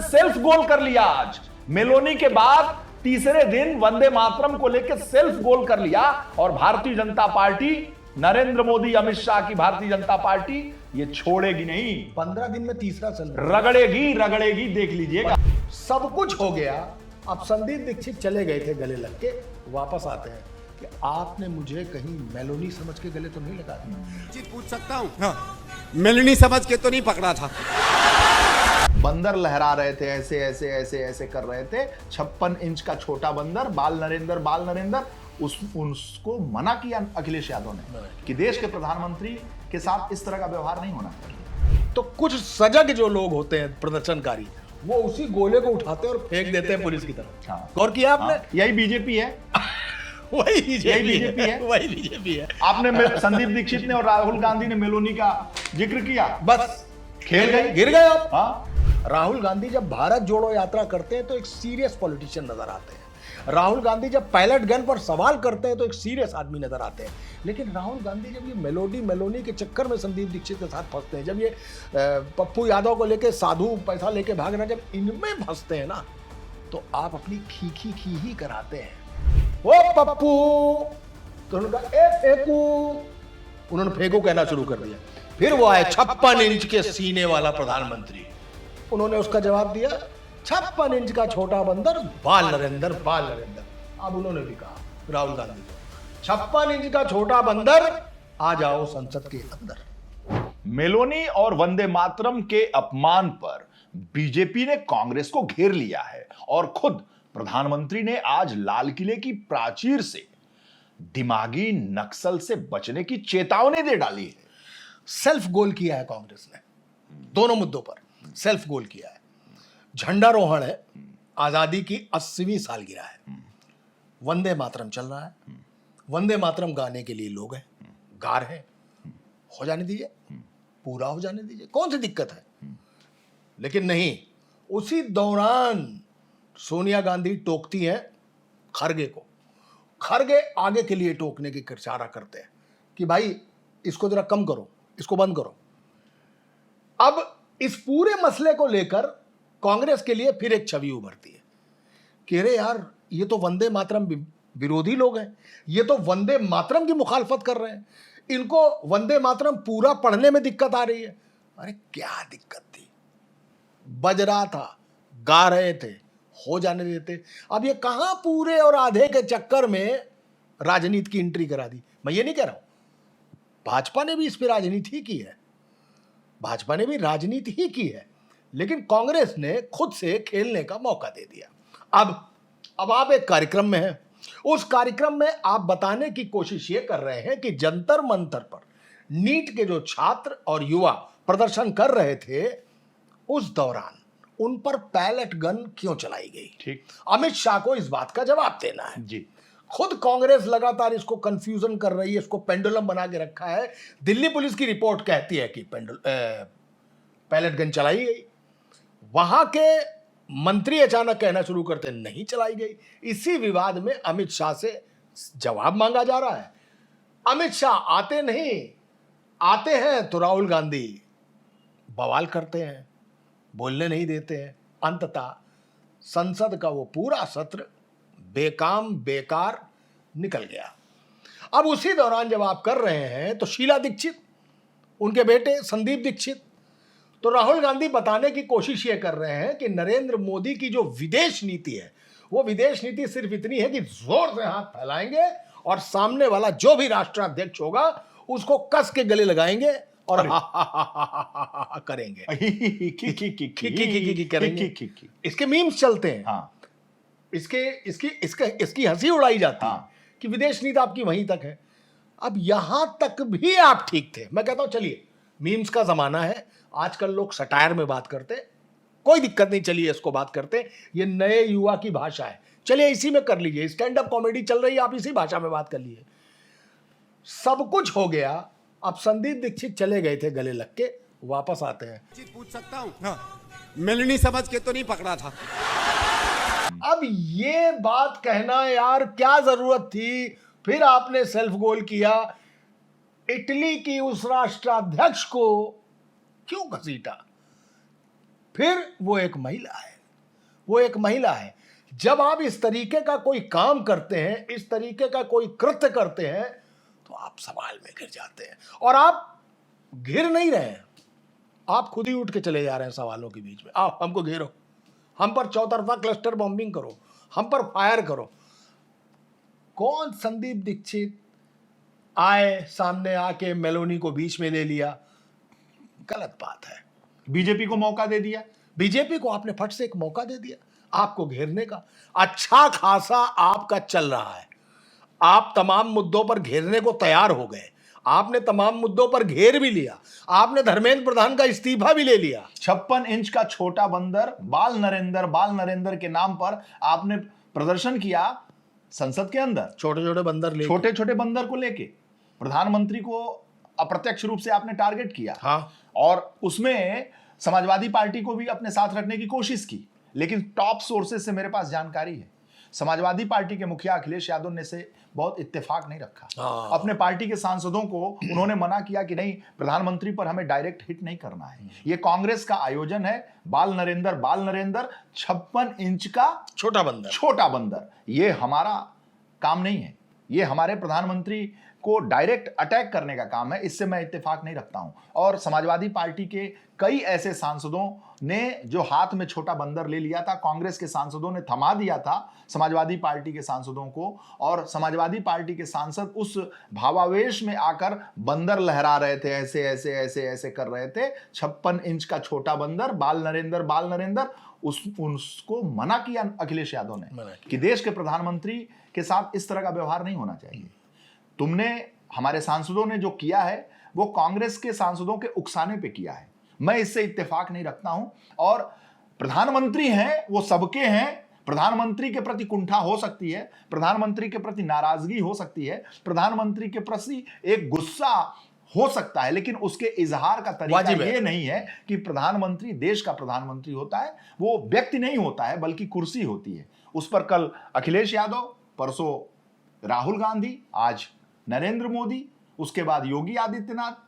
Self goal कर लिया। आज मेलोनी के बाद तीसरे दिन वंदे मातरम को लेकर सेल्फ गोल कर लिया और भारतीय जनता पार्टी, नरेंद्र मोदी, अमित शाह की भारतीय जनता पार्टी ये छोड़ेगी नहीं। 15 दिन में तीसरा चल रहा है। रगड़ेगी रगड़ेगी, देख लीजिएगा। सब कुछ हो गया। अब संदीप दीक्षित चले गए थे गले लग के, वापस आते हैं कि आपने मुझे कहीं मेलोनी समझ के गले तो नहीं लगा दिया? जी पूछ सकता हूँ? हाँ, मेलोनी समझ के तो नहीं पकड़ा था। बंदर लहरा रहे थे, ऐसे ऐसे ऐसे ऐसे कर रहे थे। 56 इंच का छोटा बंदर, बाल नरेंद्र, उसको मना किया अखिलेश यादव ने कि देश के प्रधानमंत्री के साथ इस तरह का व्यवहार नहीं होना चाहिए। तो कुछ सजग जो लोग होते हैं प्रदर्शनकारी, वो उसी गोले को उठाते हैं और फेंक देते हैं पुलिस की तरफ। हाँ। गौर किया आपने? हाँ, यही बीजेपी है। वही बीजेपी है। वही बीजेपी है। आपने संदीप दीक्षित ने और राहुल गांधी ने मेलोनी का जिक्र किया, बस खेल गए, गिर गए आप। हाँ। राहुल गांधी जब भारत जोड़ो यात्रा करते हैं तो एक सीरियस पॉलिटिशियन नजर आते हैं। राहुल गांधी जब पायलट गन पर सवाल करते हैं तो एक सीरियस आदमी नजर आते हैं। लेकिन राहुल गांधी जब ये मेलोनी के चक्कर में संदीप दीक्षित के साथ फंसते हैं, जब ये पप्पू यादव को लेके साधु पैसा लेके भाग रहे हैं, जब इनमें फंसते हैं ना, तो आप अपनी खी ही कराते हैं। ओ पप्पू, तो उन्होंने कहा ए फेंकू, उन्होंने फेंकू कहना शुरू कर दिया। फिर वो आए 56 इंच के सीने वाला प्रधानमंत्री, उन्होंने उसका जवाब दिया 56 इंच का छोटा बंदर, बाल नरेंद्र। अब उन्होंने भी कहा राहुल गांधी को, 56 इंच का छोटा बंदर, आ जाओ संसद के अंदर। मेलोनी और वंदे मातरम के अपमान पर बीजेपी ने कांग्रेस को घेर लिया है और खुद प्रधानमंत्री ने आज लाल किले की प्राचीर से दिमागी नक्सल से बचने की चेतावनी दे डाली है। सेल्फ गोल किया है कांग्रेस ने, दोनों मुद्दों पर सेल्फ गोल किया है। झंडारोहण है, आजादी की 80वीं सालगिरह है, वंदे मातरम चल रहा है, वंदे मातरम गाने के लिए लोग हैं, गा रहे हैं, हो जाने दीजिए, पूरा हो जाने दीजिए, कौन सी दिक्कत है? लेकिन नहीं, उसी दौरान सोनिया गांधी टोकती हैं खरगे को। खरगे आगे के लिए टोकने की इशारा करते हैं कि भाई इसको जरा कम करो, इसको बंद करो। अब इस पूरे मसले को लेकर कांग्रेस के लिए फिर एक छवि उभरती है कि अरे यार, ये तो वंदे मातरम विरोधी लोग हैं, ये तो वंदे मातरम की मुखालफत कर रहे हैं, इनको वंदे मातरम पूरा पढ़ने में दिक्कत आ रही है। अरे क्या दिक्कत थी? बज रहा था, गा रहे थे, हो जाने देते। अब ये कहां पूरे और आधे के चक्कर में राजनीति की एंट्री करा दी। मैं ये नहीं कह रहा हूं, भाजपा ने भी इस पे राजनीति ही की है, भाजपा ने भी राजनीति ही की है, लेकिन कांग्रेस ने खुद से खेलने का मौका दे दिया। अब आप एक कार्यक्रम में हैं, उस कार्यक्रम में आप बताने की कोशिश ये कर रहे हैं कि जंतर मंतर पर नीट के जो छात्र और युवा प्रदर्शन कर रहे थे, उस दौरान उन पर पैलेट गन क्यों चलाई गई? ठीक, अमित शाह को इस बात का जवाब देना है जी। खुद कांग्रेस लगातार इसको कंफ्यूजन कर रही है, इसको पेंडुलम बना के रखा है। दिल्ली पुलिस की रिपोर्ट कहती है कि पैलेट गन चलाई गई, वहां के मंत्री अचानक कहना शुरू करते नहीं चलाई गई। इसी विवाद में अमित शाह से जवाब मांगा जा रहा है। अमित शाह आते नहीं, आते हैं तो राहुल गांधी बवाल करते हैं, बोलने नहीं देते हैं। अंततः संसद का वो पूरा सत्र बेकाम बेकार निकल गया। अब उसी दौरान जब आप कर रहे हैं तो शीला दीक्षित, उनके बेटे संदीप दीक्षित, तो राहुल गांधी बताने की कोशिश ये कर रहे हैं कि नरेंद्र मोदी की जो विदेश नीति है, वो विदेश नीति सिर्फ इतनी है कि जोर से हाथ फैलाएंगे और सामने वाला जो भी राष्ट्राध्यक्ष होगा उसको कस के गले लगाएंगे और करेंगे, करेंगे। इसके मीम्स चलते हैं, हाँ। इसकी हंसी उड़ाई जाती है कि विदेश नीति आपकी वहीं तक है। अब यहां तक भी आप ठीक थे। मैं कहता हूं चलिए, मीम्स का जमाना है, आजकल लोग सटायर में बात करते, कोई दिक्कत नहीं, चलिए इसको बात करते, ये नए युवा की भाषा है, चलिए इसी में कर लीजिए, स्टैंड अप कॉमेडी चल रही है, आप इसी भाषा में बात कर लीजिए। सब कुछ हो गया। अब संदीप दीक्षित चले गए थे गले लग के, वापस आते हैं। पूछ सकता हूँ? हाँ, मेलोनी समझ के तो नहीं पकड़ा था। अब ये बात कहना यार क्या जरूरत थी? फिर आपने सेल्फ गोल किया, इटली की उस राष्ट्राध्यक्ष को क्यों घसीटा? फिर वो एक महिला है, वो एक महिला है। जब आप इस तरीके का कोई काम करते हैं, इस तरीके का कोई कृत्य करते हैं, तो आप सवाल में घिर जाते हैं। और आप घिर नहीं रहे हैं, आप खुद ही उठ के चले जा रहे हैं सवालों के बीच में। आओ हमको घेरो, हम पर चौतरफा क्लस्टर बॉम्बिंग करो, हम पर फायर करो। कौन संदीप दीक्षित आए सामने आके मेलोनी को बीच में ले लिया? गलत बात है। बीजेपी को मौका दे दिया। बीजेपी को आपने फट से एक मौका दे दिया आपको घेरने का। अच्छा खासा आपका चल रहा है, आप तमाम मुद्दों पर घेरने को तैयार हो गए, आपने तमाम मुद्दों पर घेर भी लिया, आपने धर्मेंद्र प्रधान का इस्तीफा भी ले लिया। 56 इंच का छोटा बंदर बाल नरेंद्र के नाम पर आपने प्रदर्शन किया संसद के अंदर। छोटे छोटे बंदर ले, छोटे छोटे बंदर को लेके प्रधानमंत्री को अप्रत्यक्ष रूप से आपने टारगेट किया। हाँ। और उसमें समाजवादी पार्टी को भी अपने साथ रखने की कोशिश की। लेकिन टॉप सोर्सेज से मेरे पास जानकारी है, समाजवादी पार्टी के मुखिया अखिलेश यादव ने से बहुत इत्तेफाक नहीं रखा। हाँ। अपने पार्टी के सांसदों को उन्होंने मना किया कि नहीं, प्रधानमंत्री पर हमें डायरेक्ट हिट नहीं करना है, ये कांग्रेस का आयोजन है। बाल नरेंद्र 56 इंच का छोटा बंदर, ये हमारा काम नहीं है, ये हमारे प्रधानमंत्री को डायरेक्ट अटैक करने का काम है। इससे मैं इत्तेफाक नहीं रखता हूं। और समाजवादी पार्टी के कई ऐसे सांसदों ने जो हाथ में छोटा बंदर ले लिया था, कांग्रेस के सांसदों ने थमा दिया था समाजवादी पार्टी के सांसदों को, और समाजवादी पार्टी के सांसद उस भावावेश में आकर बंदर लहरा रहे थे, ऐसे ऐसे ऐसे ऐसे कर रहे थे। 56 इंच का छोटा बंदर बाल नरेंद्र उसको मना किया अखिलेश यादव ने कि देश के प्रधानमंत्री के साथ इस तरह का व्यवहार नहीं होना चाहिए। तुमने, हमारे सांसदों ने जो किया है वो कांग्रेस के सांसदों के उकसाने पे किया है। मैं इससे इत्तेफाक नहीं रखता हूं। और प्रधानमंत्री हैं, वो सबके हैं। प्रधानमंत्री के प्रति कुंठा हो सकती है, प्रधानमंत्री के प्रति नाराजगी हो सकती है, प्रधानमंत्री के प्रति एक गुस्सा हो सकता है, लेकिन उसके इजहार का तरीका ये नहीं है कि प्रधानमंत्री देश का प्रधानमंत्री होता है। वो व्यक्ति नहीं होता है, बल्कि कुर्सी होती है। उस पर कल अखिलेश यादव, परसों राहुल गांधी, आज नरेंद्र मोदी, उसके बाद योगी आदित्यनाथ,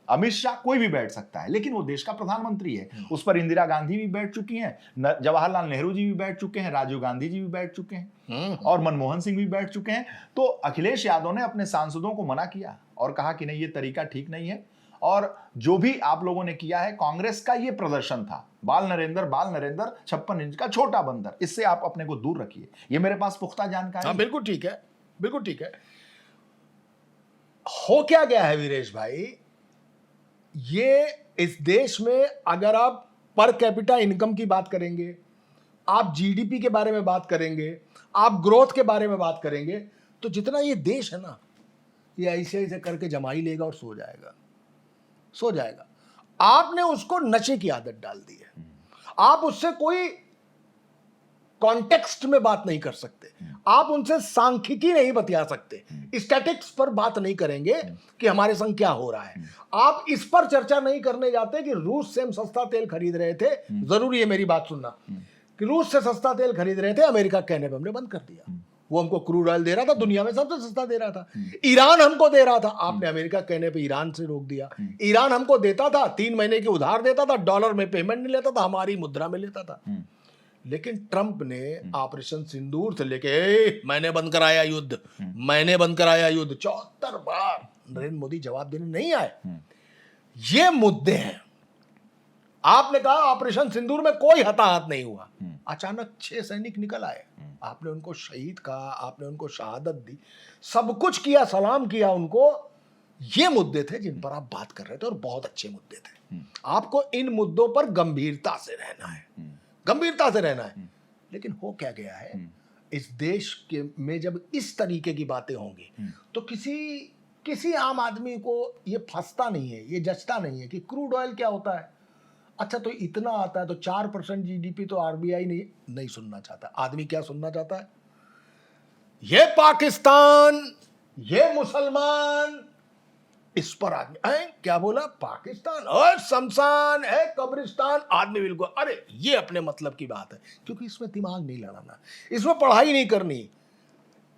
अमित शाह, कोई भी बैठ सकता है, लेकिन वो देश का प्रधानमंत्री है। उस पर इंदिरा गांधी भी बैठ चुकी हैं, जवाहरलाल नेहरू जी भी बैठ चुके हैं, राजीव गांधी जी भी बैठ चुके हैं, और मनमोहन सिंह भी बैठ चुके हैं। तो अखिलेश यादव ने अपने सांसदों को मना किया और कहा कि नहीं, ये तरीका ठीक नहीं है। और जो भी आप लोगों ने किया है, कांग्रेस का ये प्रदर्शन था, बाल नरेंद्र 56 इंच का छोटा बंदर, इससे आप अपने को दूर रखिए। ये मेरे पास पुख्ता जानकारी। बिल्कुल ठीक है, बिल्कुल ठीक है। हो क्या गया है वीरेश भाई, ये इस देश में अगर आप पर कैपिटा इनकम की बात करेंगे, आप जीडीपी के बारे में बात करेंगे, आप ग्रोथ के बारे में बात करेंगे, तो जितना ये देश है ना, ये ऐसे ऐसे करके जमाई लेगा और सो जाएगा। आपने उसको नशे की आदत डाल दी है। आप उससे कोई कॉन्टेक्स्ट में बात नहीं कर सकते, आप उनसे सांख्यिकी नहीं बतिया सकते, स्टैटिक्स पर बात नहीं करेंगे कि हमारे संग क्या हो रहा है। आप इस पर चर्चा नहीं करने जाते कि रूस से हम सस्ता तेल खरीद रहे थे, जरूरी है मेरी बात सुनना, कि रूस से सस्ता तेल खरीद रहे थे, अमेरिका कहने पे हमने बंद कर दिया। वो हमको क्रूड ऑयल दे रहा था, दुनिया में सबसे सस्ता दे रहा था। ईरान हमको दे रहा था, आपने अमेरिका कहने पे ईरान से रोक दिया। ईरान हमको देता था, 3 महीने की उधार देता था, डॉलर में पेमेंट नहीं लेता था, हमारी मुद्रा में लेता था। लेकिन ट्रंप ने ऑपरेशन सिंदूर से लेके मैंने बंद कराया युद्ध, 74 बार नरेंद्र मोदी जवाब देने नहीं आए। ये मुद्दे हैं। आपने कहा ऑपरेशन सिंदूर में कोई हताहत नहीं हुआ, अचानक 6 सैनिक निकल आए, आपने उनको शहीद कहा, आपने उनको शहादत दी, सब कुछ किया, सलाम किया उनको। ये मुद्दे थे जिन पर आप बात कर रहे थे, और बहुत अच्छे मुद्दे थे। आपको इन मुद्दों पर गंभीरता से रहना है, लेकिन हो क्या गया है, इस देश के में जब इस तरीके की बातें होंगी तो किसी आम आदमी को ये फंसता नहीं है, ये जचता नहीं है कि क्रूड ऑयल क्या होता है। अच्छा, तो इतना आता है तो 4% जीडीपी तो आरबीआई नहीं सुनना चाहता। आदमी क्या सुनना चाहता है? ये पाकिस्तान, ये मुसलमान, इस पर आदमी क्या बोला, पाकिस्तान और शमशान है, कब्रिस्तान। आदमी बिल्कुल, अरे ये अपने मतलब की बात है, क्योंकि इसमें दिमाग नहीं लड़ाना, इसमें पढ़ाई नहीं करनी।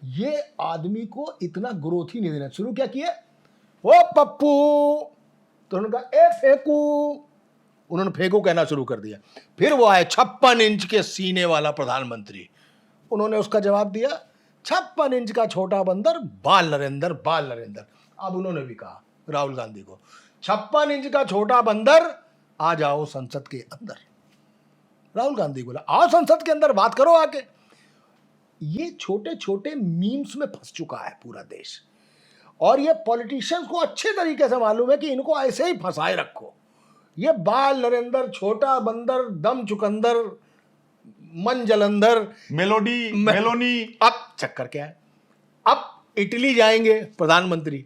ये आदमी को इतना ग्रोथ ही नहीं देना। शुरू क्या किया, वो पप्पू तो उन्होंने कहा ए फेंकू, उन्होंने फेंको कहना शुरू कर दिया। फिर वो आए 56 इंच के सीने वाला प्रधानमंत्री, उन्होंने उसका जवाब दिया 56 इंच का छोटा बंदर बाल नरेंद्र, बाल नरेंद्र। अब उन्होंने भी कहा राहुल गांधी को 56 इंच का छोटा बंदर आ जाओ संसद के अंदर। राहुल गांधी बोला आओ संसद के अंदर बात करो आके। ये छोटे छोटे मीम्स में फंस चुका है पूरा देश, और ये पॉलिटिशियंस को अच्छे तरीके से मालूम है कि इनको ऐसे ही फंसाए रखो। ये बाल नरेंद्र, छोटा बंदर, दम चुकंदर, मन जलंधर, मेलोनी। अब चक्कर क्या है, अब इटली जाएंगे प्रधानमंत्री,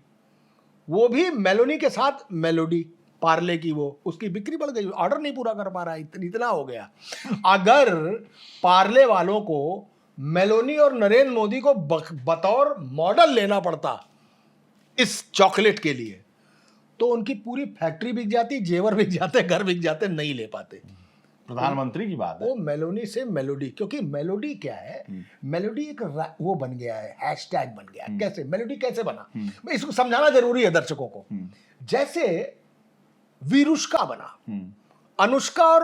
वो भी मेलोनी के साथ मेलोडी, पार्ले की, वो उसकी बिक्री बढ़ गई, ऑर्डर नहीं पूरा कर पा रहा है, इतना हो गया। अगर पार्ले वालों को मेलोनी और नरेंद्र मोदी को बतौर मॉडल लेना पड़ता इस चॉकलेट के लिए, तो उनकी पूरी फैक्ट्री बिक जाती, जेवर बिक जाते, घर बिक जाते, नहीं ले पाते। प्रधानमंत्री की बात है। वो मेलोनी से मेलोडी, क्योंकि मेलोडी क्या है, मेलोडी एक वो बन गया है, हैशटैग बन गया है। कैसे मेलोडी कैसे बना, मैं इसको समझाना जरूरी है दर्शकों को। जैसे विरुष्का बना, अनुष्का और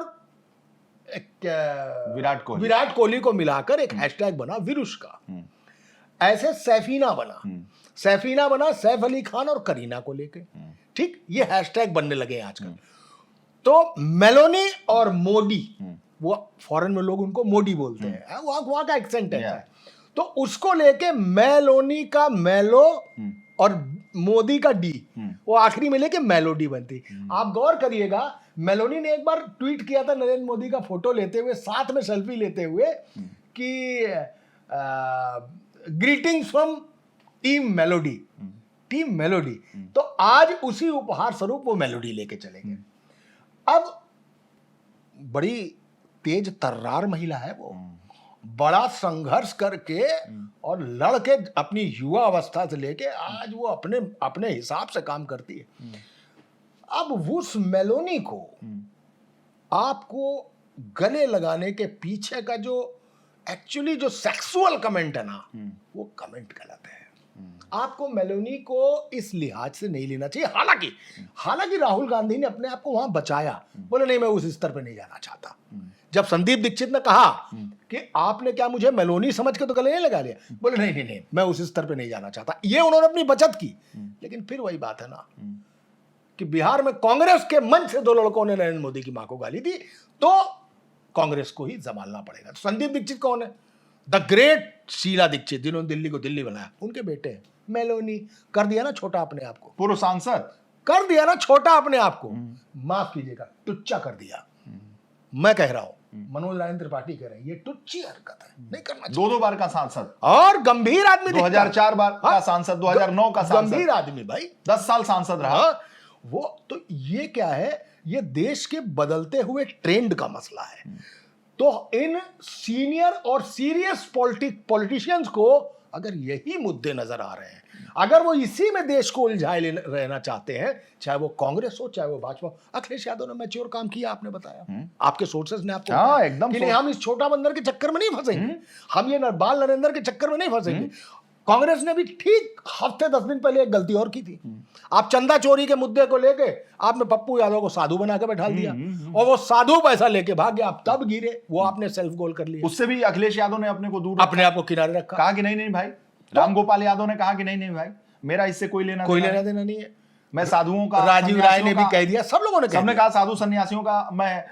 विराट कोहली को मिलाकर एक हैशटैग बना विरुष्का। ऐसे सैफीना बना सैफ अली खान और करीना को लेके, ठीक, ये हैशटैग बनने लगे हैं आजकल। तो मेलोनी और मोदी, वो फॉरेन में लोग उनको मोदी बोलते हैं, वहां का एक्सेंट है, तो उसको लेके मेलोनी का मेलो और मोदी का डी, वो आखिरी में लेके मेलोडी बनती। आप गौर करिएगा, मेलोनी ने एक बार ट्वीट किया था नरेंद्र मोदी का फोटो लेते हुए, साथ में सेल्फी लेते हुए, कि ग्रीटिंग्स फ्रॉम टीम मेलोडी। तो आज उसी उपहार स्वरूप वो मेलोडी लेके चलेंगे। अब बड़ी तेज तर्रार महिला है वो, बड़ा संघर्ष करके और लड़के अपनी युवा अवस्था से लेके आज वो अपने हिसाब से काम करती है। अब उस मेलोनी को आपको गले लगाने के पीछे का जो एक्चुअली जो सेक्सुअल कमेंट है ना, वो कमेंट गलत है। आपको मेलोनी को इस लिहाज से नहीं लेना चाहिए। हालांकि राहुल गांधी ने अपने आप को वहां बचाया, बोले नहीं मैं उस स्तर पे नहीं जाना चाहता। जब संदीप दीक्षित ने कहा कि आपने क्या मुझे मेलोनी समझ के तो गले नहीं लगा लिया, बोले नहीं मैं उस स्तर पे नहीं जाना चाहता, ये उन्होंने अपनी बचत की। लेकिन फिर वही बात है ना कि बिहार में कांग्रेस के मंच से 2 लड़कों ने नरेंद्र मोदी की मां को गाली दी, तो कांग्रेस को ही संभालना पड़ेगा। तो संदीप दीक्षित कौन है? द ग्रेट शीला दीक्षित, जिन्होंने दिल्ली को दिल्ली बनाया, उनके बेटे। मेलोनी कर दिया ना छोटा अपने आप को, पूर्व सांसद कर दिया ना छोटा अपने आप को, माफ कीजिएगा टुच्चा कर दिया। मैं कह रहा हूं, मनोज रायन त्रिपाठी कह रहे हैं, ये टुच्ची हरकत है, नहीं करना चाहिए। 2 बार का सांसद और गंभीर आदमी, 2004 बार का सांसद, 2009 का सांसद, गंभीर आदमी भाई, 10 साल सांसद रहा। वो तो ये क्या है, ये देश के बदलते हुए ट्रेंड का मसला है। तो इन सीनियर और सीरियस पॉलिटिशियंस को अगर यही मुद्दे नजर आ रहे हैं, अगर वो इसी में देश को उलझाए रहना चाहते हैं, चाहे वो कांग्रेस हो चाहे वो भाजपा हो। अखिलेश यादव ने मैच्योर काम किया, आपने बताया, आपके सोर्सेज ने आपको बताया एकदम कि नहीं, हम इस छोटा बंदर के चक्कर में नहीं फंसेंगे, हम ये बाल नरेंद्र के चक्कर में नहीं फंसेंगे। कांग्रेस ने भी ठीक हफ्ते 10 दिन पहले एक गलती और की थी। आप चंदा चोरी के मुद्दे को लेके आपने पप्पू यादव को साधु बना के बैठा दिया, और वो साधु पैसा लेके भाग गया, आप तब गिरे, वो आपने सेल्फ गोल कर लिया। उससे भी अखिलेश यादव ने अपने को दूर, अपने आप को किनारे रखा, कहा कि नहीं भाई, रामगोपाल यादव ने कहा कि नहीं भाई, मेरा इससे कोई लेना देना नहीं है, मैं साधुओं का, राजीव राय ने भी कह दिया, सब लोगों ने सबने कहा साधु सन्यासियों का मैं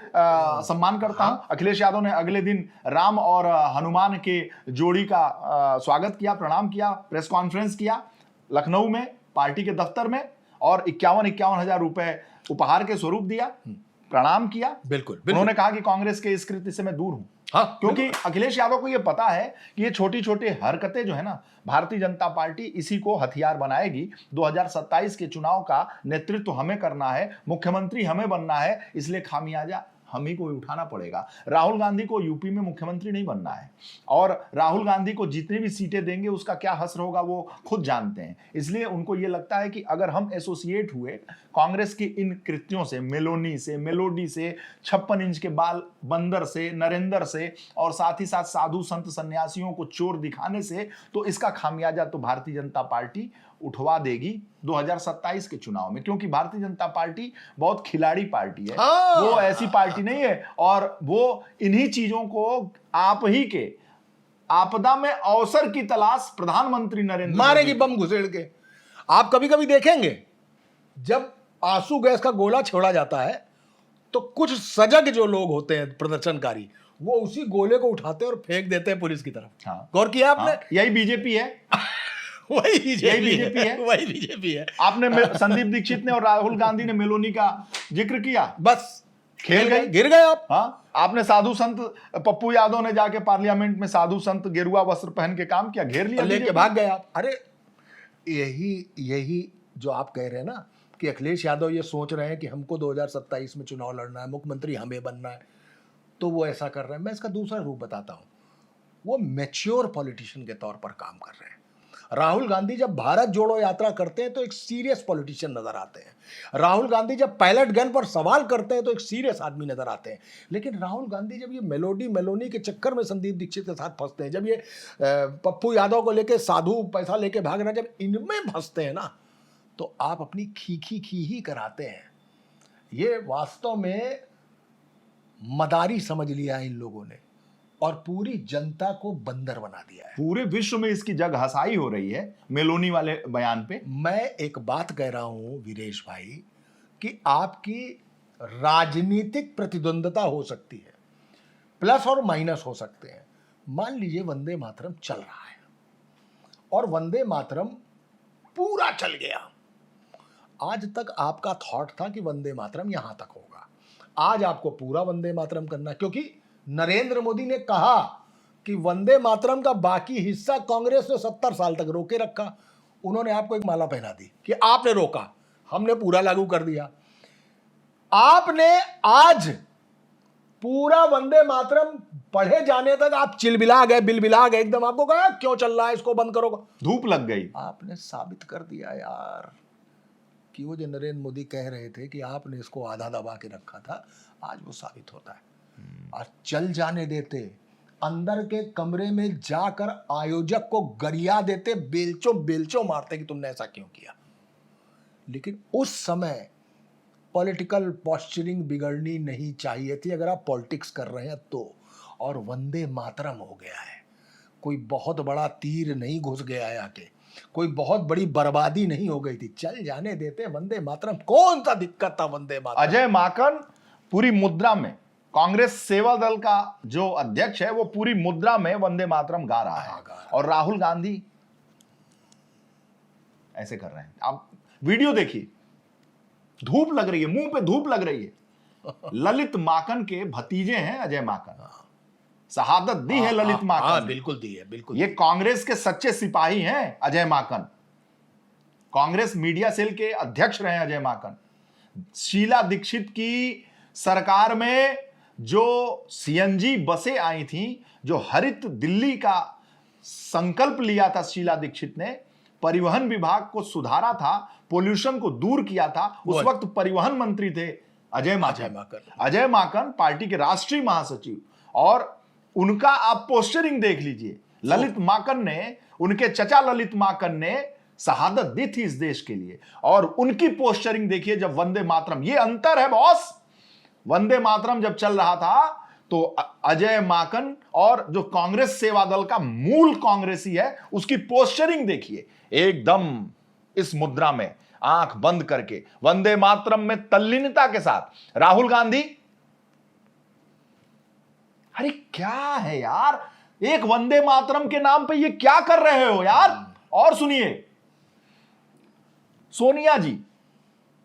सम्मान करता हूं। अखिलेश यादव ने अगले दिन राम और हनुमान के जोड़ी का स्वागत किया, प्रणाम किया, प्रेस कॉन्फ्रेंस किया लखनऊ में पार्टी के दफ्तर में, और 51 हजार रुपए उपहार के स्वरूप दिया, प्रणाम किया। बिल्कुल। उन्होंने कहा कि कांग्रेस के इस कृत्य से मैं दूर हूं। हाँ, क्योंकि अखिलेश यादव को यह पता है कि ये छोटी छोटी हरकतें जो है ना, भारतीय जनता पार्टी इसी को हथियार बनाएगी। 2027 के चुनाव का नेतृत्व हमें करना है, मुख्यमंत्री हमें बनना है, इसलिए खामियाजा हम ही को ही उठाना पड़ेगा। राहुल गांधी को यूपी में मुख्यमंत्री नहीं बनना है, और राहुल गांधी को जितनी भी सीटें देंगे उसका क्या हश्र होगा वो खुद जानते हैं। इसलिए उनको ये लगता है कि अगर हम एसोसिएट हुए कांग्रेस की इन कृत्यों से, मेलोनी से, मेलोडी से, 56 इंच के बाल बंदर से, नरेंद्र से, और साथ ही साथ साधु संत सन्यासियों को चोर दिखाने से, तो इसका खामियाजा तो भारतीय जनता पार्टी उठवा देगी 2027 के चुनाव में। क्योंकि भारतीय जनता पार्टी बहुत खिलाड़ी पार्टी है, वो ऐसी पार्टी नहीं है, और वो इन्हीं चीजों को आप ही के आपदा में अवसर की तलाश प्रधानमंत्री नरेंद्र मारेगी बम घुसेड़ के। आप कभी कभी देखेंगे जब आंसू गैस का गोला छोड़ा जाता है तो कुछ सजग जो लोग होते हैं प्रदर्शनकारी, वो उसी गोले को उठाते हैं और फेंक देते हैं पुलिस की तरफ। हाँ। गौर किया आपने? यही बीजेपी है। वही बीजेपी है। वही बीजेपी है। आपने संदीप दीक्षित ने और राहुल गांधी ने मेलोनी का जिक्र किया, बस खेल गए, गिर गए आप। हाँ, आपने साधु संत पप्पू यादव ने जाके पार्लियामेंट में साधु संत गेरुआ वस्त्र पहन के काम किया, घेर लिया, लेके भाग गए आप। अरे यही जो आप कह रहे हैं ना कि अखिलेश यादव ये सोच रहे हैं कि हमको 2027 में चुनाव लड़ना है, मुख्यमंत्री हमें बनना है, तो वो ऐसा कर रहे हैं। मैं इसका दूसरा रूप बताता हूं, वो मैच्योर पॉलिटिशियन के तौर पर काम कर रहे हैं। राहुल गांधी जब भारत जोड़ो यात्रा करते हैं तो एक सीरियस पॉलिटिशियन नजर आते हैं। राहुल गांधी जब पायलट गन पर सवाल करते हैं तो एक सीरियस आदमी नजर आते हैं। लेकिन राहुल गांधी जब ये मेलोनी के चक्कर में संदीप दीक्षित के साथ फंसते हैं, जब ये पप्पू यादव को लेके साधु पैसा लेके भाग रहे हैं, जब इनमें फंसते हैं ना, तो आप अपनी खी ही कराते हैं। ये वास्तव में मदारी समझ लिया है इन लोगों ने, और पूरी जनता को बंदर बना दिया है। पूरे विश्व में इसकी जग हसाई हो रही है मेलोनी वाले बयान पे। मैं एक बात कह रहा हूं वीरेश भाई, कि आपकी राजनीतिक प्रतिद्वंदता हो सकती है, प्लस और माइनस हो सकते हैं। मान लीजिए वंदे मातरम चल रहा है और वंदे मातरम पूरा चल गया। आज तक आपका थॉट था कि वंदे मातरम यहां तक होगा, आज आपको पूरा वंदे मातरम करना, क्योंकि नरेंद्र मोदी ने कहा कि वंदे मातरम का बाकी हिस्सा कांग्रेस ने 70 साल तक रोके रखा। उन्होंने आपको एक माला पहना दी कि आपने रोका, हमने पूरा लागू कर दिया। आपने आज पूरा वंदे मातरम पढ़े जाने तक आप चिलबिला गए, बिलबिला गए एकदम। आपको कहा क्यों चल रहा है, इसको बंद करो, धूप लग गई। आपने साबित कर दिया यार कि वो जो नरेंद्र मोदी कह रहे थे कि आपने इसको आधा दबा के रखा था, आज वो साबित होता है। और चल जाने देते, अंदर के कमरे में जाकर आयोजक को गरिया देते, बेलचो मारते कि तुमने ऐसा क्यों किया। लेकिन उस समय पॉलिटिकल पोस्चरिंग बिगड़नी नहीं चाहिए थी अगर आप पॉलिटिक्स कर रहे हैं तो। और वंदे मातरम हो गया है, कोई बहुत बड़ा तीर नहीं घुस गया है आके, कोई बहुत बड़ी बर्बादी नहीं हो गई थी। चल जाने देते वंदे मातरम, कौन सा दिक्कत था वंदे मातरम। अजय माकन पूरी मुद्रा में, कांग्रेस सेवा दल का जो अध्यक्ष है वो पूरी मुद्रा में वंदे मातरम गा रहा है, और राहुल गांधी ऐसे कर रहे हैं। आप वीडियो देखिए, धूप लग रही है, मुंह पे धूप लग रही है। ललित माकन के भतीजे हैं अजय माकन, शहादत दी है ललित माकन। बिल्कुल दी है, बिल्कुल। ये कांग्रेस के सच्चे सिपाही हैं अजय माकन। कांग्रेस मीडिया सेल के अध्यक्ष रहे अजय माकन। शीला दीक्षित की सरकार में जो सीएनजी बसें आई थी, जो हरित दिल्ली का संकल्प लिया था शीला दीक्षित ने, परिवहन विभाग को सुधारा था, पोल्यूशन को दूर किया था, उस वक्त परिवहन मंत्री थे अजय माकन। अजय माकन पार्टी के राष्ट्रीय महासचिव, और उनका आप पोस्टरिंग देख लीजिए। ललित माकन ने, उनके चचा ललित माकन ने शहादत दी थी इस देश के लिए, और उनकी पोस्टरिंग देखिए जब वंदे मातरम। ये अंतर है बॉस। वंदे मातरम जब चल रहा था तो अजय माकन और जो कांग्रेस सेवा दल का मूल कांग्रेसी है उसकी पोस्टरिंग देखिए, एकदम इस मुद्रा में आंख बंद करके वंदे मातरम में तल्लीनता के साथ। राहुल गांधी, अरे क्या है यार, एक वंदे मातरम के नाम पे ये क्या कर रहे हो यार। और सुनिए, सोनिया जी,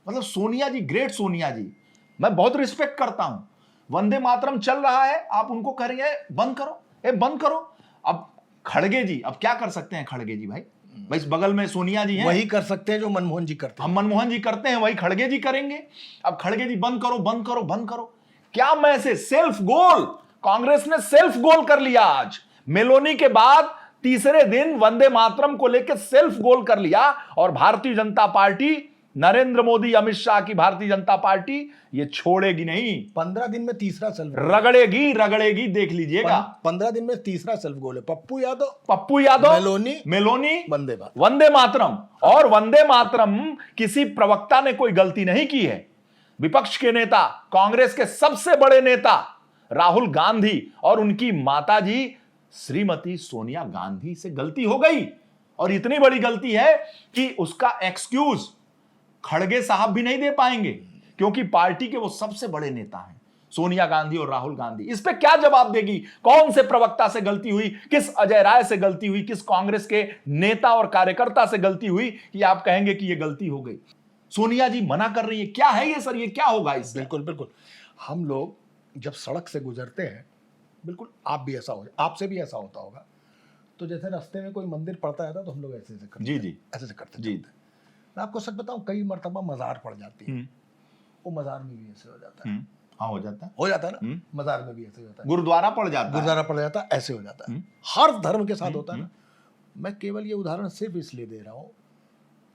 मतलब सोनिया जी, ग्रेट सोनिया जी, मैं बहुत रिस्पेक्ट करता हूं। वंदे मातरम चल रहा है, आप उनको कह रही है बंद करो, बंद करो। अब खड़गे जी, अब क्या कर सकते हैं खड़गे जी? भाई इस बगल में सोनिया जी हैं, वही कर सकते हैं जो मनमोहन जी करते हैं। हम मनमोहन जी करते हैं, वही खड़गे जी करेंगे। अब खड़गे जी बंद करो, बंद करो, बंद करो। क्या मैसेज, सेल्फ गोल, कांग्रेस ने सेल्फ गोल कर लिया। आज मेलोनी के बाद तीसरे दिन वंदे मातरम को लेकर सेल्फ गोल कर लिया, और भारतीय जनता पार्टी, नरेंद्र मोदी, अमित शाह की भारतीय जनता पार्टी ये छोड़ेगी नहीं। 15 दिन में तीसरा सेल्फ, रगड़ेगी रगड़ेगी, देख लीजिएगा। 15 दिन में तीसरा सेल्फ गोल है। पप्पू यादव, मेलोनी, वंदे मातरम। और वंदे मातरम किसी प्रवक्ता ने कोई गलती नहीं की है। विपक्ष के नेता, कांग्रेस के सबसे बड़े नेता राहुल गांधी और उनकी माताजी श्रीमती सोनिया गांधी से गलती हो गई, और इतनी बड़ी गलती है कि उसका एक्सक्यूज खड़गे साहब भी नहीं दे पाएंगे, क्योंकि पार्टी के वो सबसे बड़े नेता हैं, सोनिया गांधी और राहुल गांधी। इस पे क्या जवाब देगी? कौन से प्रवक्ता से गलती हुई, किस अजय राय से गलती हुई, किस कांग्रेस के नेता और कार्यकर्ता से गलती हुई कि आप कहेंगे कि यह गलती हो गई? सोनिया जी मना कर रही है। क्या है ये सर, ये क्या होगा इससे? बिल्कुल बिल्कुल। हम लोग जब सड़क से गुजरते हैं, बिल्कुल आप भी ऐसा हो, आपसे भी ऐसा होता होगा, तो जैसे रास्ते में कोई मंदिर पड़ता है तो हम लोग ऐसे करते जी जी, ऐसे करते जी। मैं आपको सच बताऊं, कई मर्तबा मजार पड़ जाती है, वो मजार में भी ऐसे हो जाता है। हाँ, हो जाता है ना, मजार में भी ऐसे हो जाता है, गुरुद्वारा पड़ जाता है, ऐसे हो जाता है। हर धर्म के साथ होता है ना। मैं केवल ये उदाहरण सिर्फ इसलिए दे रहा हूं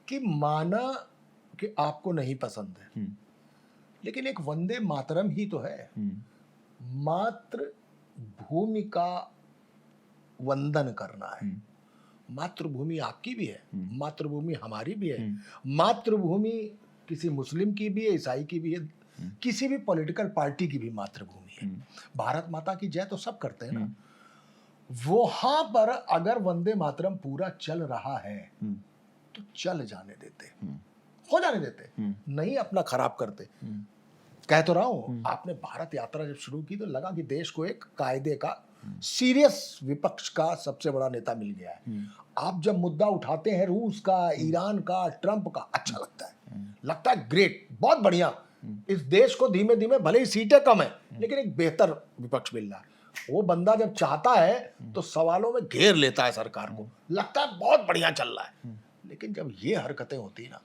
कि माना कि आपको नहीं पसंद है, लेकिन एक वंदे मातरम ही तो है। मातृभूमि का वंदन करना है। मातृभूमि आपकी भी है, मातृभूमि हमारी भी है, मातृभूमि किसी मुस्लिम की भी है, ईसाई की भी है, किसी भी पॉलिटिकल पार्टी की भी मातृभूमि है। भारत माता की जय तो सब करते हैं ना। वहां पर अगर वंदे मातरम पूरा चल रहा है तो चल जाने देते, हो जाने देते, नहीं अपना खराब करते। कह तो रहा हूं, आपने भारत यात्रा जब शुरू की तो लगा कि देश को एक कायदे का, सीरियस विपक्ष का सबसे बड़ा नेता मिल गया है। आप जब मुद्दा उठाते हैं रूस का, ईरान का, ट्रंप का, अच्छा लगता है ग्रेट, बहुत बढ़िया। इस देश को धीमे धीमे, भले ही सीटें कम है, लेकिन एक बेहतर विपक्ष मिल रहा है। वो बंदा जब चाहता है तो सवालों में घेर लेता है सरकार को, लगता है बहुत बढ़िया चल रहा है। लेकिन जब ये हरकतें होती है ना,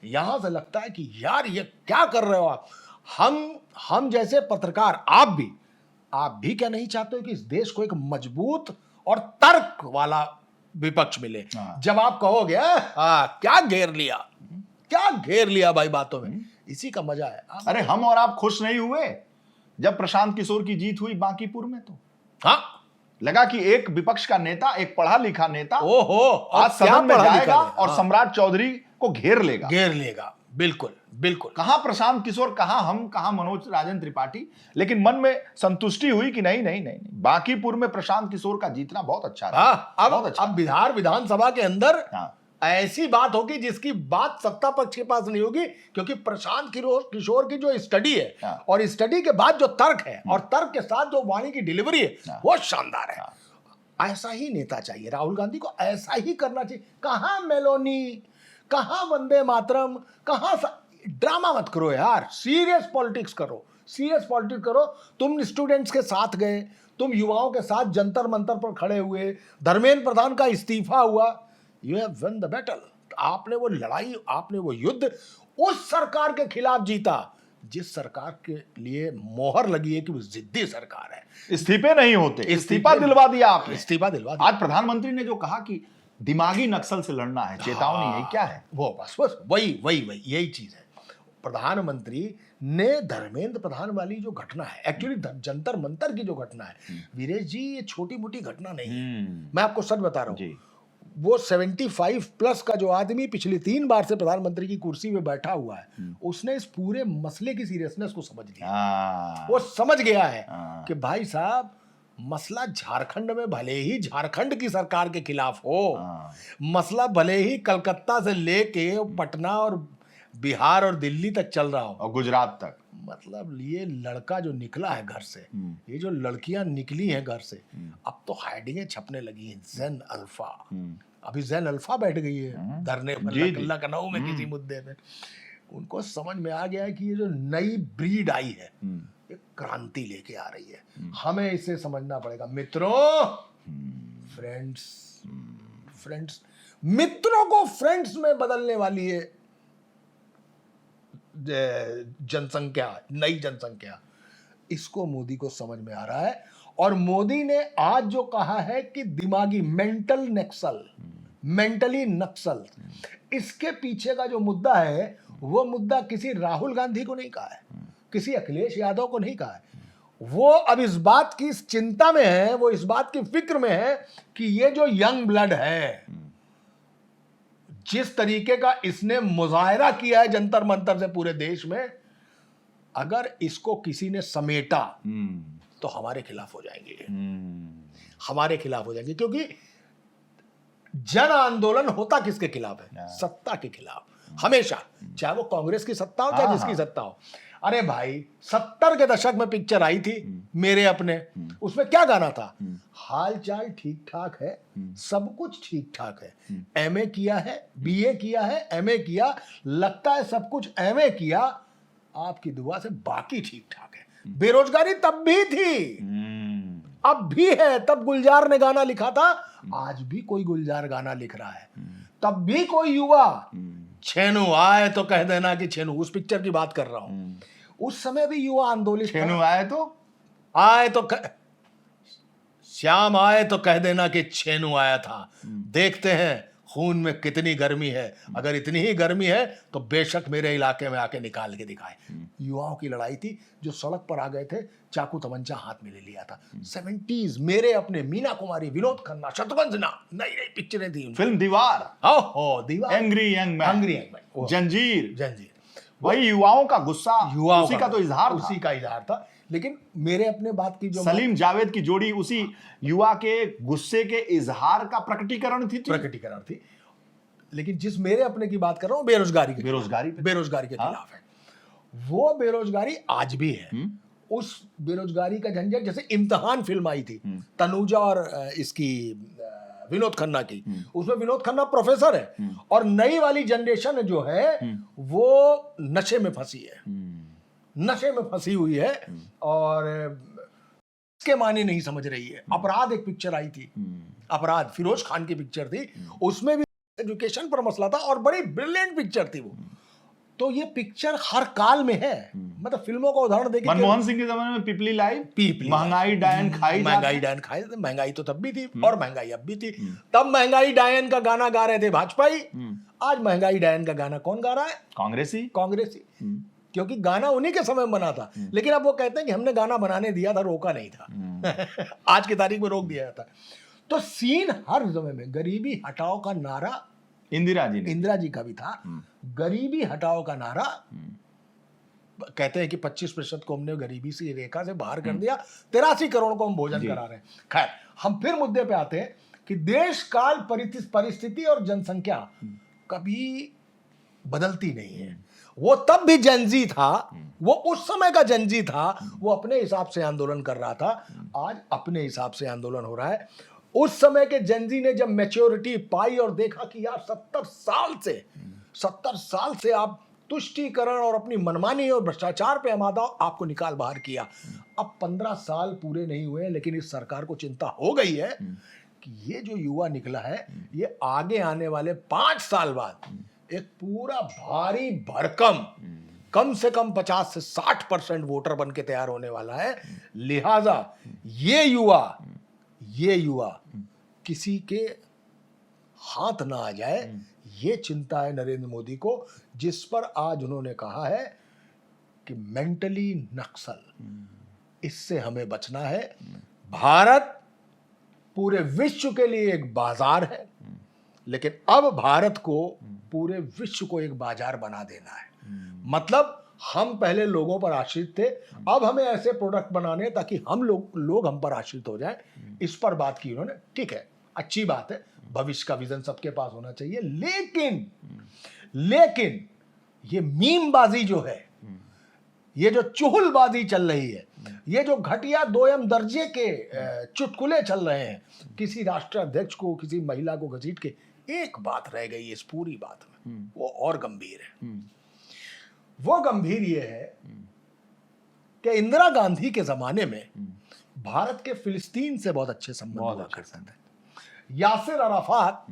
यहां से लगता है कि यार ये क्या कर रहे हो आप। हम जैसे पत्रकार, आप भी क्या नहीं चाहते हो कि इस देश को एक मजबूत और तर्क वाला विपक्ष मिले? जब आप कहोगे क्या घेर लिया भाई बातों में, इसी का मजा है। अरे हम और आप खुश नहीं हुए जब प्रशांत किशोर की जीत हुई बांकीपुर में? तो हाँ, लगा कि एक विपक्ष का नेता, एक पढ़ा लिखा नेता आज सदन में जाएगा और सम्राट चौधरी को घेर लेगा। बिल्कुल बिल्कुल। कहां प्रशांत किशोर, कहां हम, कहां मनोज राजेंद्र त्रिपाठी। लेकिन मन में संतुष्टि हुई कि नहीं, बांकीपुर में प्रशांत किशोर का जीतना बहुत अच्छा रहा। अब बिहार विधानसभा के अंदर ऐसी बात होगी जिसकी बात सत्ता पक्ष के पास नहीं होगी, क्योंकि प्रशांत किशोर की जो स्टडी है और स्टडी के बाद जो तर्क है और तर्क के साथ जो वाणी की डिलीवरी है वो शानदार है। ऐसा ही नेता चाहिए, राहुल गांधी को ऐसा ही करना चाहिए। कहां मेलोनी, कहां वंदे मातरम, कहां ड्रामा मत करो यार, सीरियस पॉलिटिक्स करो। तुम स्टूडेंट्स के साथ गए, तुम युवाओं के साथ जंतर मंतर पर खड़े हुए, धर्मेंद्र प्रधान का इस्तीफा हुआ, you have one the battle. आपने वो लड़ाई, आपने वो युद्ध उस सरकार के खिलाफ जीता जिस सरकार के लिए मोहर लगी है कि वो जिद्दी सरकार है। इस्तीफे नहीं होते, इस्तीफा दिलवा दिया आपने। इस्तीफा दिलवा दिया। आज प्रधानमंत्री ने जो कहा कि दिमागी नक्सल से लड़ना है, चेतावनी है, क्या है वो? बस वही यही चीज है। प्रधानमंत्री ने धर्मेंद्र प्रधान वाली जो घटना है, एक्चुअली जंतर मंतर की जो घटना है वीरेश जी, ये छोटी मोटी घटना नहीं है। मैं आपको सच बता रहा हूँ, वो 75 प्लस का जो आदमी पिछली 3 बार से प्रधानमंत्री की कुर्सी में बैठा हुआ है, उसने इस पूरे मसले की सीरियसनेस को समझ लिया। वो समझ गया है कि भाई साहब, मसला झारखंड में भले ही झारखंड की सरकार के खिलाफ हो, मसला भले ही कलकत्ता से लेके पटना और बिहार और दिल्ली तक चल रहा हो और गुजरात तक, मतलब ये लड़का जो निकला है घर से, ये जो लड़कियां निकली हैं घर से, अब तो हेडिंगें छपने लगी हैं, ज़ेन अल्फा। अभी ज़ेन अल्फा बैठ गई है धरने पर लखनऊ में किसी मुद्दे पे। उनको समझ में आ गया है कि ये जो नई ब्रीड आई है एक क्रांति लेके आ रही है, हमें इसे समझना पड़ेगा मित्रों। फ्रेंड्स मित्रों को फ्रेंड्स में बदलने वाली है जनसंख्या, नई जनसंख्या। इसको मोदी को समझ में आ रहा है। और मोदी ने आज जो कहा है कि दिमागी मेंटल नक्सल, मेंटली नक्सल, इसके पीछे का जो मुद्दा है वो मुद्दा किसी राहुल गांधी को नहीं कहा है, किसी अखिलेश यादव को नहीं कहा है। वो अब इस बात की चिंता में है, वो इस बात की फिक्र में है कि ये जो यंग ब्लड है, जिस तरीके का इसने मुजाहरा किया है जंतर मंतर से पूरे देश में, अगर इसको किसी ने समेटा तो हमारे खिलाफ हो जाएंगे, हमारे खिलाफ हो जाएंगे। क्योंकि जन आंदोलन होता किसके खिलाफ है? सत्ता के खिलाफ, हमेशा, चाहे वो कांग्रेस की सत्ता हो चाहे जिसकी सत्ता हो। अरे भाई 70 के दशक में पिक्चर आई थी मेरे अपने, उसमें क्या गाना था? हाल चाल ठीक ठाक है, सब कुछ ठीक ठाक है, एमए किया है, बीए किया है, एमए किया, लगता है सब कुछ एमए किया, आपकी दुआ से बाकी ठीक ठाक है। बेरोजगारी तब भी थी, अब भी है। तब गुलजार ने गाना लिखा था, आज भी कोई गुलजार गाना लिख रहा है। तब भी कोई युवा छेनू आए तो कह देना कि छेनू, उस पिक्चर की बात कर रहा हूं, उस समय भी युवा आंदोलित छेनू आए तो श्याम आए तो कह देना कि छेनू आया था। देखते हैं खून में कितनी गर्मी है, अगर इतनी ही गर्मी है तो बेशक मेरे इलाके में आके निकाल के दिखाए। युवाओं की लड़ाई थी जो सड़क पर आ गए थे, चाकू तमंचा हाथ में ले लिया था। 70s मेरे अपने, मीना कुमारी, विनोद खन्ना, शत्रुघ्न सिन्हा, नई नई पिक्चरें थी। फिल्म दीवार, दीवार, एंग्री यंग मैन, जंजीर, वही युवाओं का गुस्सा, उसी का तो इजहार था, उसी का इजहार था। लेकिन मेरे अपने बात की जो सलीम जावेद की जोड़ी उसी युवा के गुस्से के इजहार का प्रकटीकरण थी। लेकिन जिस मेरे अपने की बात कर रहा हूं, बेरोजगारी के खिलाफ है। वो बेरोजगारी आज भी है। उस बेरोजगारी का झंझट, जैसे इम्तिहान फिल्म आई थी तनुजा और इसकी विनोद खन्ना की, उसमें विनोद खन्ना प्रोफेसर है और नई वाली जनरेशन जो है वो नशे में फंसी है, नशे में फंसी हुई है और इसके माने नहीं समझ रही है। अपराध एक पिक्चर आई थी, अपराध फिरोज खान की पिक्चर थी, उसमें भी एजुकेशन पर मसला था और बड़ी ब्रिलियंट पिक्चर थी वो। तो ये पिक्चर हर काल में है, मतलब फिल्मों का उदाहरण देखिए, मनमोहन सिंह के जमाने में पीपली लाइव, महंगाई डायन खाई, महंगाई तो तब भी थी और महंगाई अब भी थी। तब महंगाई डायन का गाना गा रहे थे भाजपाई, आज महंगाई डायन का गाना कौन गा रहा है? कांग्रेसी। क्योंकि गाना उन्हीं के समय में बना था, लेकिन अब वो कहते हैं कि हमने गाना बनाने दिया था, रोका नहीं था। आज की तारीख में रोक दिया जाता। तो सीन हर समय में, गरीबी हटाओ का नारा इंदिरा जी का भी था। गरीबी हटाओ का नारा, कहते हैं कि 25% को हमने गरीबी से रेखा से बाहर कर दिया, 83 करोड़ को हम भोजन करा रहे हैं। खैर, हम फिर मुद्दे पे आते हैं कि देश काल परिस्थिति और जनसंख्या कभी बदलती नहीं है। वो तब भी जनजी था, वो उस समय का जनजी था, वो अपने हिसाब से आंदोलन कर रहा था, आज अपने हिसाब से आंदोलन हो रहा है। उस समय के जनजी ने जब मैच्योरिटी पाई और देखा कि यार 70 साल से आप तुष्टीकरण और अपनी मनमानी और भ्रष्टाचार पे हमारा आपको निकाल बाहर किया, अब 15 साल पूरे नहीं हुए, लेकिन इस सरकार को चिंता हो गई है कि ये जो युवा निकला है, ये आगे आने वाले 5 साल बाद एक पूरा भारी भरकम, कम से कम 50 से 60% वोटर बन के तैयार होने वाला है। लिहाजा ये युवा किसी के हाथ ना आ जाए, ये चिंता है नरेंद्र मोदी को, जिस पर आज उन्होंने कहा है कि मेंटली नक्सल, इससे हमें बचना है। भारत पूरे विश्व के लिए एक बाजार है, लेकिन अब भारत को पूरे विश्व को एक बाजार बना देना है। मतलब हम पहले लोगों पर आश्रित थे, अब हमें ऐसे प्रोडक्ट बनाने ताकि हम लोग हम पर आश्रित हो जाए। इस पर बात की उन्होंने। ठीक है, अच्छी बात है, भविष्य का विजन सबके पास होना चाहिए, लेकिन ये मीमबाजी जो है, ये जो चुहलबाजी चल रही है, ये जो घटिया दोयम दर्जे के चुटकुले चल रहे हैं, किसी राष्ट्राध्यक्ष को, किसी महिला को घसीट के, एक बात रह गई इस पूरी बात में, वो और गंभीर है। वो गंभीर ये है कि इंदिरा गांधी के जमाने में भारत के फिलिस्तीन से बहुत अच्छे संबंध हुआ करते थे। यासिर अराफात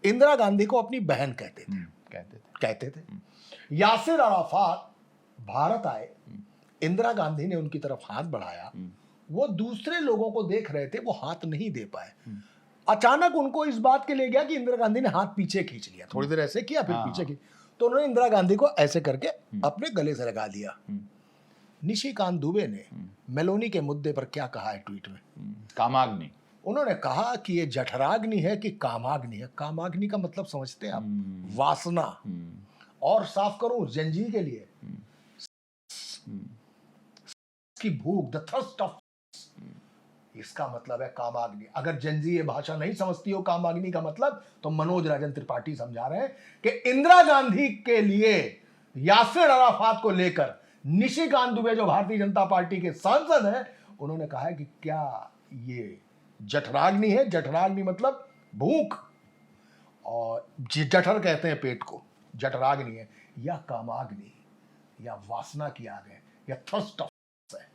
इंदिरा गांधी को अपनी बहन कहते थे। यासिर अराफात भारत आए, इंदिरा गांधी ने उनकी तरफ हाथ बढ़ाया, वो दूसरे लोगों को देख रहे थे, वो हाथ नहीं दे पाए। अचानक उनको इस बात के ले गया कि इंदिरा गांधी ने हाथ पीछे खींच लिया, थोड़ी देर ऐसे किया फिर पीछे खींच, तो उन्होंने इंदिरा गांधी को ऐसे करके अपने गले से लगा दिया। निशिकांत दुबे ने मेलोनी के मुद्दे पर क्या कहा है ट्वीट में? कामाग्नि। उन्होंने कहा कि ये जठराग्नि है कि कामाग्नि है। कामाग्नि का मतलब समझते हैं आप? वासना। और साफ करूं जंजी के लिए, की भूख, द थर्स्ट ऑफ, इसका मतलब है कामाग्नि। अगर जंजी ये भाषा नहीं समझती हो कामाग्नि का मतलब, तो मनोज राजन त्रिपाठी समझा रहे हैं कि इंदिरा गांधी के लिए यासिर अराफात को लेकर निशिकांत दुबे जो भारतीय जनता पार्टी के सांसद हैं, उन्होंने कहा है कि क्या ये जठराग्नि है? जठराग्नि मतलब भूख, और जठर कहते हैं पेट को, जठराग्नि है, या कामाग्नि, या वासना की आग है, या थर्स्ट ऑफ है।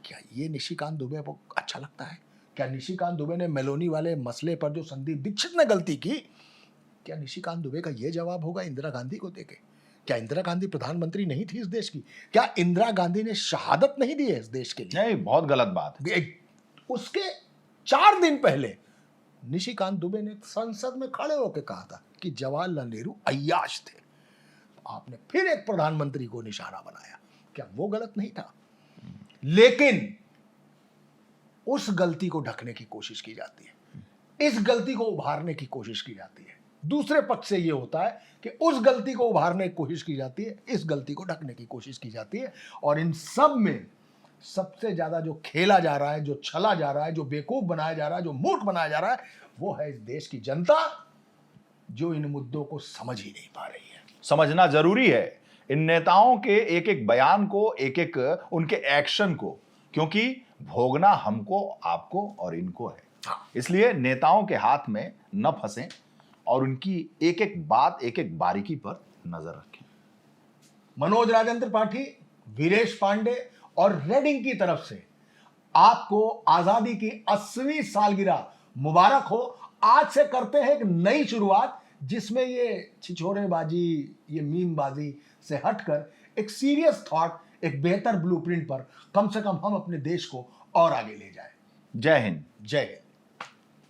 क्या ये निशिकांत दुबे को अच्छा लगता है? क्या निशिकांत दुबे ने मेलोनी वाले मसले पर जो संदीप दीक्षित ने गलती की, क्या निशिकांत दुबे का ये जवाब होगा इंदिरा गांधी को देके? क्या इंदिरा गांधी प्रधानमंत्री नहीं थी इस देश की? क्या इंदिरा गांधी ने शहादत नहीं दी है इस देश के लिए? नहीं, बहुत गलत बात है। उसके 4 दिन पहले निशिकांत दुबे ने संसद में खड़े होकर कहा था कि जवाहरलाल नेहरू अय्याश थे। आपने फिर एक प्रधानमंत्री को निशाना बनाया। क्या वो गलत नहीं था? लेकिन उस गलती को ढकने की कोशिश की जाती है, इस गलती को उभारने की कोशिश की जाती है। दूसरे पक्ष से यह होता है कि उस गलती को उभारने की कोशिश की जाती है, इस गलती को ढकने की कोशिश की जाती है। और इन सब में सबसे ज्यादा जो खेला जा रहा है, जो छला जा रहा है, जो बेवकूफ बनाया जा रहा है, जो मूर्ख बनाया जा रहा है, वो है इस देश की जनता, जो इन मुद्दों को समझ ही नहीं पा रही है। समझना जरूरी है इन नेताओं के एक एक बयान को, एक एक उनके एक्शन को, क्योंकि भोगना हमको, आपको और इनको है। इसलिए नेताओं के हाथ में न फंसें और उनकी एक एक बात, एक एक बारीकी पर नजर रखें। मनोज राजन त्रिपाठी, वीरेश पांडे और रेडिंग की तरफ से आपको आजादी की 80वीं सालगिरह मुबारक हो। आज से करते हैं एक नई शुरुआत, जिसमें ये छिछोरेबाजी, ये मीमबाजी से हटकर एक सीरियस थॉट, एक बेहतर ब्लूप्रिंट पर कम से कम हम अपने देश को और आगे ले जाएं। जय हिंद। जय हिंद।